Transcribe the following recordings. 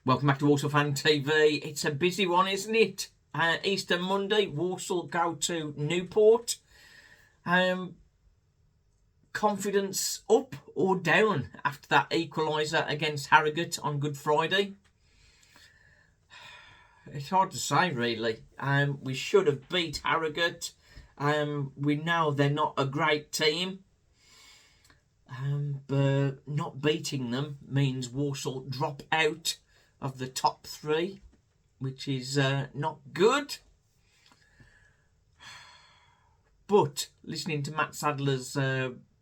Welcome back to Walsall Fan TV. It's a busy one, isn't it? Easter Monday, Walsall go to Newport. Confidence up or down after that equaliser against Harrogate on Good Friday? It's hard to say, really. We should have beat Harrogate. We know they're not a great team. But not beating them means Walsall drop out of the top three, which is not good. But listening to Matt Sadler's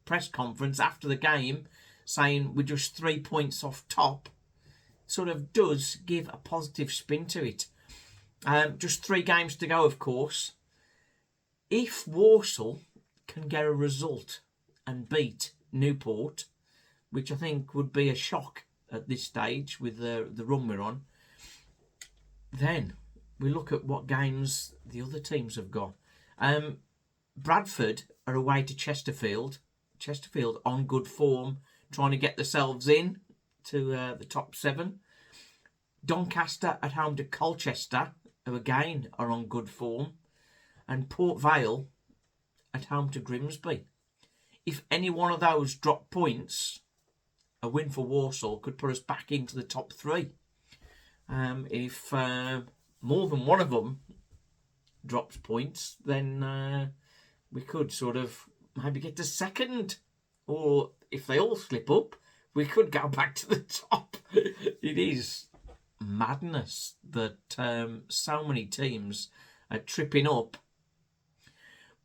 press conference after the game, saying we're just 3 points off top, sort of does give a positive spin to it. Just 3 games to go, of course. If Walsall can get a result and beat Newport, which I think would be a shock at this stage with the run we're on, then we look at what games the other teams have got. Bradford are away to Chesterfield. Chesterfield on good form, trying to get themselves in to the top 7. Doncaster at home to Colchester, who again are on good form. And Port Vale at home to Grimsby. If any one of those drop points, a win for Walsall could put us back into the top 3. If more than one of them drops points, then we could sort of maybe get to second. Or if they all slip up, we could go back to the top. It is madness that so many teams are tripping up.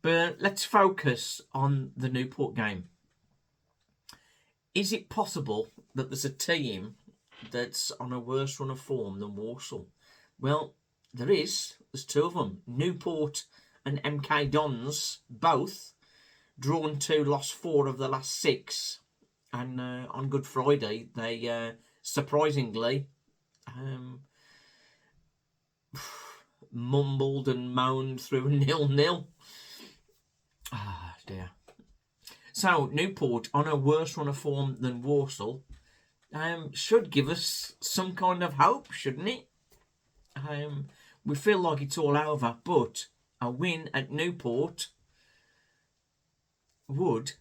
But let's focus on the Newport game. Is it possible that there's a team that's on a worse run of form than Walsall? Well, there is. There's 2 of them. Newport and MK Dons, both drawn 2, lost 4 of the last 6. And on Good Friday, they surprisingly mumbled and moaned through a 0-0. Ah, dear. So, Newport, on a worse run of form than Walsall, should give us some kind of hope, shouldn't it? We feel like it's all over, but a win at Newport would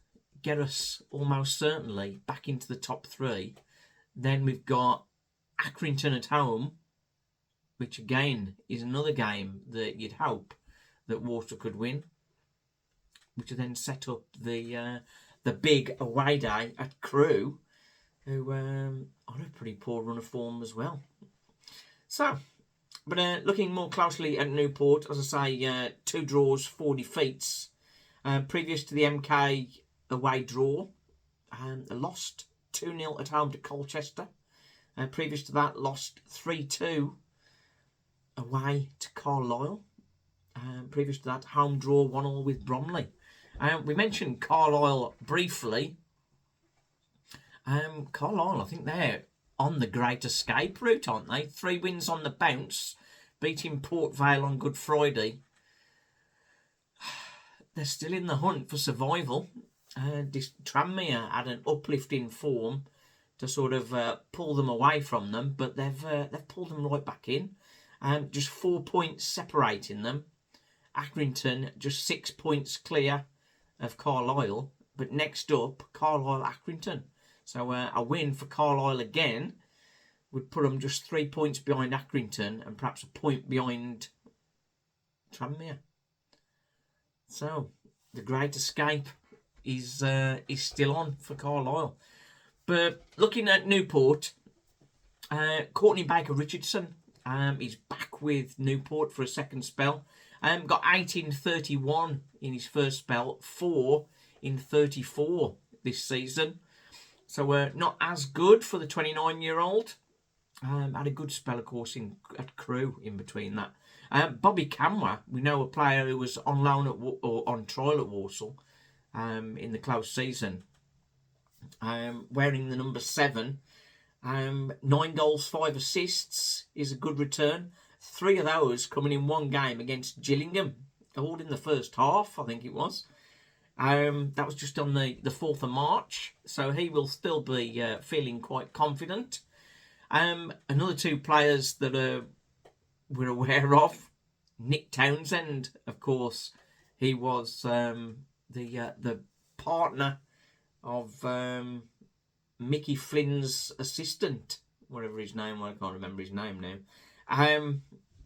get us almost certainly back into the top 3. Then we've got Accrington at home, which again is another game that you'd hope that Walsall could win, which will then set up the big away day at Crewe, who on a pretty poor run of form as well. So, but looking more closely at Newport, as I say, 2 draws, 4 defeats. Previous to the MK away draw, they lost 2-0 at home to Colchester. Previous to that, lost 3-2 away to Carlisle. Previous to that, home draw 1-1 with Bromley. We mentioned Carlisle briefly. Carlisle, I think they're on the Great Escape route, aren't they? 3 wins on the bounce, beating Port Vale on Good Friday. They're still in the hunt for survival. Tranmere had an uplift in form to sort of pull them away from them, but they've pulled them right back in. Just 4 points separating them. Accrington just 6 points clear of Carlisle, but next up, Carlisle-Accrington. So a win for Carlisle again would put them just 3 points behind Accrington and perhaps a point behind Tranmere. So the Great Escape is still on for Carlisle. But looking at Newport, Courtney Baker-Richardson is back with Newport for a second spell. Got 8 in 31 in his first spell, 4 in 34 this season. So not as good for the 29-year-old. Had a good spell, of course, at Crewe in between that. Bobby Camwa, we know a player who was on loan or on trial at Walsall in the close season, wearing the number 7. 9 goals, 5 assists is a good return. 3 of those coming in one game against Gillingham, all in the first half, I think it was. That was just on the 4th of March, so he will still be feeling quite confident. Another two players that we're aware of, Nick Townsend, of course. He was the partner of Mickey Flynn's assistant, whatever his name was. I can't remember his name now.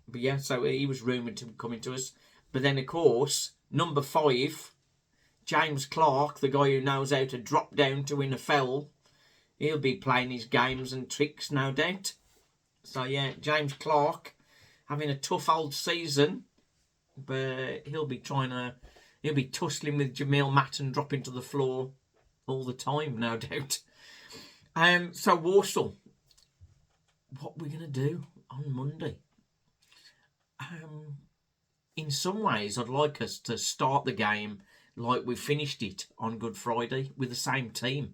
But yeah, so he was rumoured to be coming to us. But then, of course, number 5, James Clark, the guy who knows how to drop down to win a foul, he'll be playing his games and tricks, no doubt. So yeah, James Clark having a tough old season, but he'll be tussling with Jamil Matton dropping to the floor all the time, no doubt. So Walsall, what we're gonna do on Monday? In some ways, I'd like us to start the game like we finished it on Good Friday with the same team,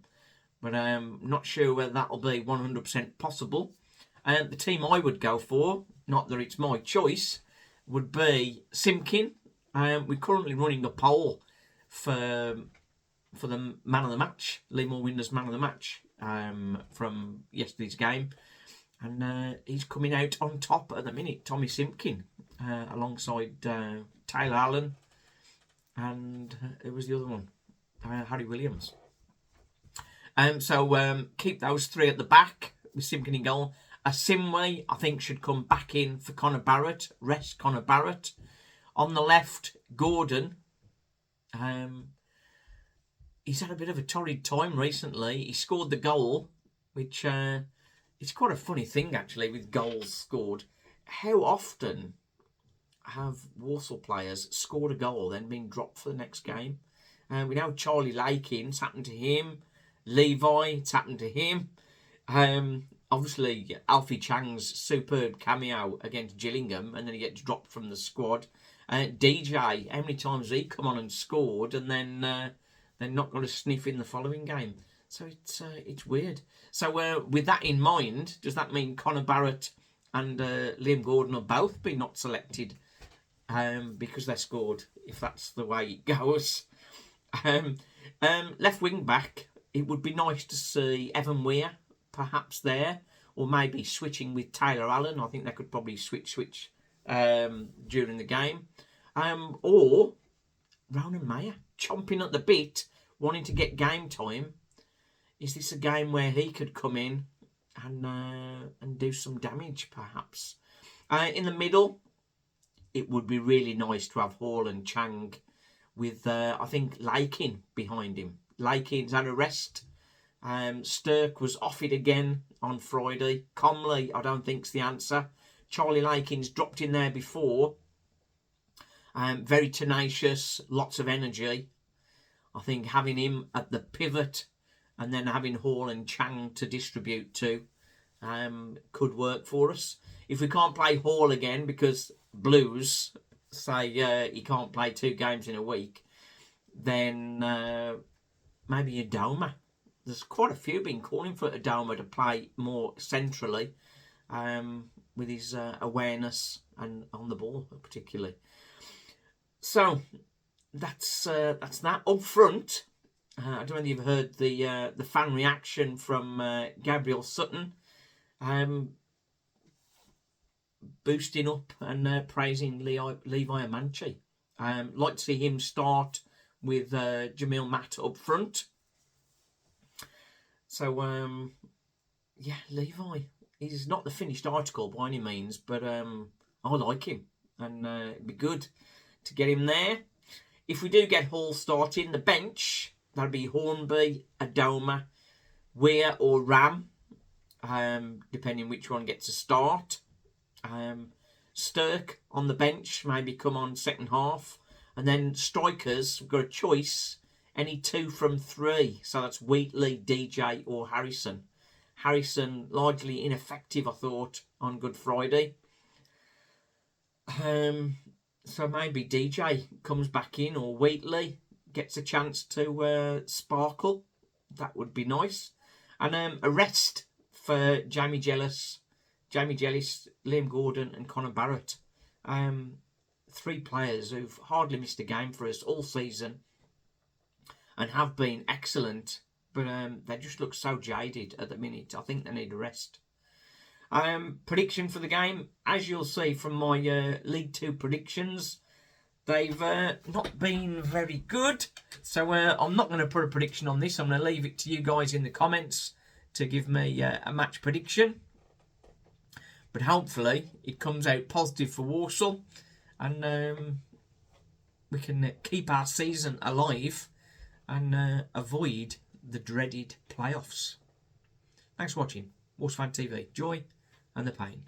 but I'm not sure whether that'll be 100% possible. The team I would go for, not that it's my choice, would be Simpkin. We're currently running a poll for the man of the match, Lee Moore Winder's man of the match from yesterday's game, and he's coming out on top at the minute. Tommy Simpkin, alongside Taylor Allen, and it was the other one, Harry Williams. So keep those three at the back with Simpkin in goal. Asimwe, I think, should come back in for Connor Barrett. Rest Connor Barrett. On the left, Gordon. He's had a bit of a torrid time recently. He scored the goal, which it's quite a funny thing, actually, with goals scored. How often have Walsall players scored a goal, then been dropped for the next game? We know Charlie Lakin, it's happened to him. Levi, it's happened to him. Obviously, Alfie Chang's superb cameo against Gillingham, and then he gets dropped from the squad. DJ, how many times has he come on and scored, and then not got a sniff in the following game? So it's weird. So with that in mind, does that mean Connor Barrett and Liam Gordon will both be not selected because they scored, if that's the way it goes? Left wing back, it would be nice to see Evan Weir perhaps there, or maybe switching with Taylor Allen. I think they could probably switch during the game. Or Ronan Mayer, chomping at the bit, wanting to get game time. Is this a game where he could come in and do some damage, perhaps? In the middle, it would be really nice to have Hall and Chang with, I think, Lakin behind him. Lakin's had a rest. Stirk was off it again on Friday. Comley, I don't think's the answer. Charlie Lakin's dropped in there before. Very tenacious, lots of energy. I think having him at the pivot and then having Hall and Chang to distribute to could work for us. If we can't play Hall again because Blues say he can't play 2 games in a week, then maybe Adoma. There's quite a few been calling for Adoma to play more centrally with his awareness and on the ball particularly. So that's that. Up front, I don't know if you've heard the fan reaction from Gabriel Sutton, boosting up and praising Levi Amanchi. Like to see him start with Jamil Matt up front. So Levi, he's not the finished article by any means, but I like him, and it'd be good to get him there. If we do get Hall starting, the bench, that'd be Hornby, Adoma, Weir or Ram, depending which one gets a start. Stirk on the bench, maybe come on second half. And then strikers, we've got a choice, any 2 from 3. So that's Wheatley, DJ or Harrison. Harrison, largely ineffective, I thought, on Good Friday. So maybe DJ comes back in, or Wheatley gets a chance to sparkle. That would be nice. And a rest for Jamie Jellis, Liam Gordon and Connor Barrett. 3 players who've hardly missed a game for us all season and have been excellent, but they just look so jaded at the minute. I think they need a rest. Prediction for the game, as you'll see from my League 2 predictions, they've not been very good. So I'm not going to put a prediction on this. I'm going to leave it to you guys in the comments to give me a match prediction. But hopefully it comes out positive for Walsall, and we can keep our season alive and avoid the dreaded playoffs. Thanks for watching. Walsall Fan TV. Joy and the pain.